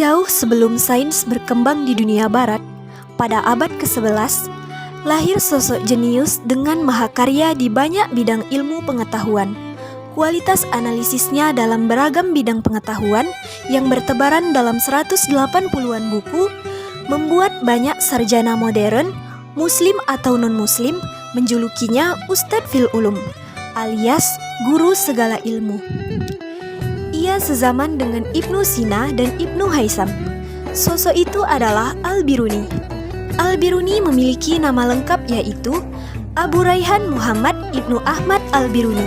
Jauh sebelum sains berkembang di dunia barat, pada abad ke-11, lahir sosok jenius dengan mahakarya di banyak bidang ilmu pengetahuan. Kualitas analisisnya dalam beragam bidang pengetahuan yang bertebaran dalam 180-an buku membuat banyak sarjana modern, muslim atau non-muslim, menjulukinya Ustadz fil Ulum, alias guru segala ilmu. Ia sezaman dengan Ibnu Sina dan Ibnu Haisam. Sosok itu adalah Al-Biruni. Al-Biruni memiliki nama lengkap yaitu Abu Raihan Muhammad Ibnu Ahmad Al-Biruni.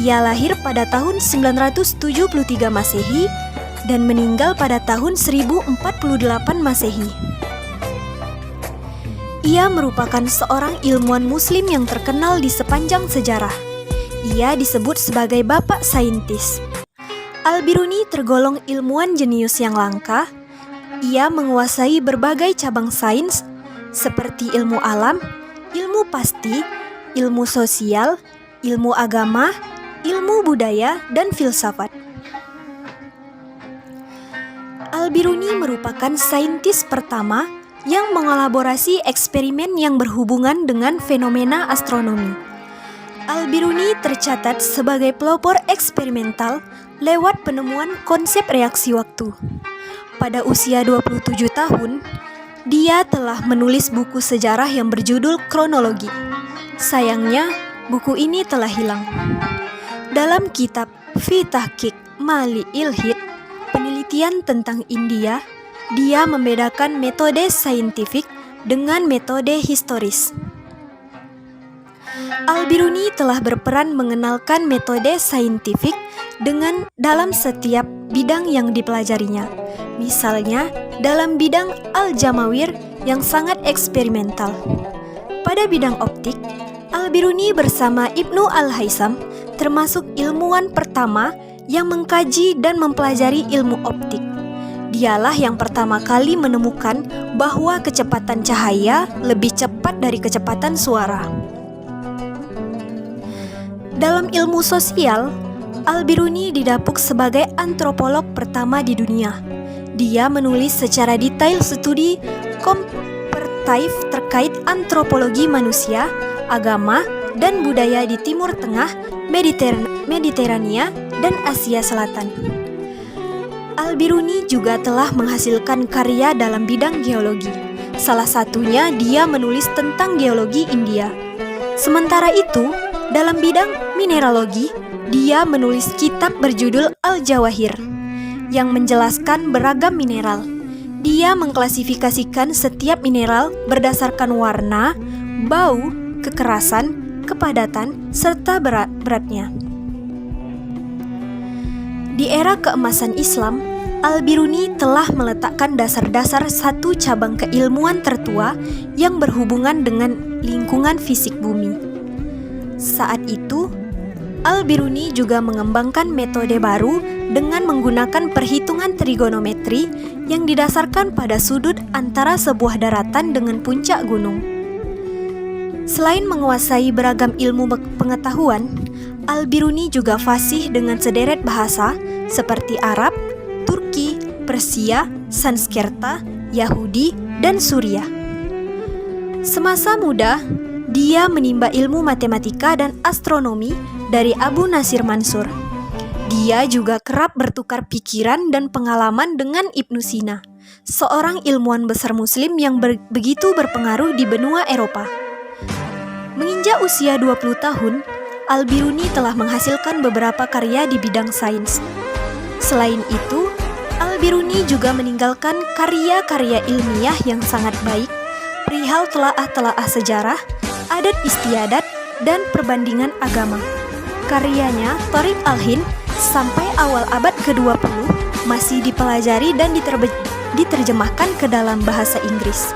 Ia lahir pada tahun 973 Masehi dan meninggal pada tahun 1048 Masehi. Ia merupakan seorang ilmuwan muslim yang terkenal di sepanjang sejarah. Ia disebut sebagai bapak saintis. Al-Biruni tergolong ilmuwan jenius yang langka. Ia menguasai berbagai cabang sains seperti ilmu alam, ilmu pasti, ilmu sosial, ilmu agama, ilmu budaya, dan filsafat. Al-Biruni merupakan saintis pertama yang mengelaborasi eksperimen yang berhubungan dengan fenomena astronomi. Al-Biruni tercatat sebagai pelopor eksperimental lewat penemuan konsep reaksi waktu. Pada usia 27 tahun, dia telah menulis buku sejarah yang berjudul Kronologi. Sayangnya, buku ini telah hilang. Dalam kitab Fi Tahqiq Mali Ilhid, penelitian tentang India, dia membedakan metode saintifik dengan metode historis. Al-Biruni telah berperan mengenalkan metode saintifik dalam setiap bidang yang dipelajarinya. Misalnya, dalam bidang Al-Jamawir yang sangat eksperimental. Pada bidang optik, Al-Biruni bersama Ibnu Al-Haisam termasuk ilmuwan pertama yang mengkaji dan mempelajari ilmu optik. Dialah yang pertama kali menemukan bahwa kecepatan cahaya lebih cepat dari kecepatan suara. Dalam ilmu sosial, Al-Biruni didapuk sebagai antropolog pertama di dunia. Dia menulis secara detail studi komparatif terkait antropologi manusia, agama, dan budaya di Timur Tengah, Mediterania, dan Asia Selatan. Al-Biruni juga telah menghasilkan karya dalam bidang geologi. Salah satunya dia menulis tentang geologi India. Sementara itu, dalam bidang mineralogi, dia menulis kitab berjudul Al-Jawahir yang menjelaskan beragam mineral. Dia mengklasifikasikan setiap mineral berdasarkan warna, bau, kekerasan, kepadatan, serta beratnya. Di era keemasan Islam, Al-Biruni telah meletakkan dasar-dasar satu cabang keilmuan tertua yang berhubungan dengan lingkungan fisik bumi. Saat itu, Al-Biruni juga mengembangkan metode baru dengan menggunakan perhitungan trigonometri yang didasarkan pada sudut antara sebuah daratan dengan puncak gunung. Selain menguasai beragam ilmu pengetahuan, Al-Biruni juga fasih dengan sederet bahasa seperti Arab, Turki, Persia, Sanskerta, Yahudi, dan Suriah. Semasa muda, dia menimba ilmu matematika dan astronomi dari Abu Nasir Mansur. Dia juga kerap bertukar pikiran dan pengalaman dengan Ibnu Sina, seorang ilmuwan besar muslim yang begitu berpengaruh di benua Eropa. Menginjak usia 20 tahun, Al-Biruni telah menghasilkan beberapa karya di bidang sains. Selain itu, Al-Biruni juga meninggalkan karya-karya ilmiah yang sangat baik, perihal telaah-telaah sejarah, adat istiadat, dan perbandingan agama. Karyanya, Thariq al-Hind, sampai awal abad ke-20 masih dipelajari dan diterjemahkan ke dalam bahasa Inggris.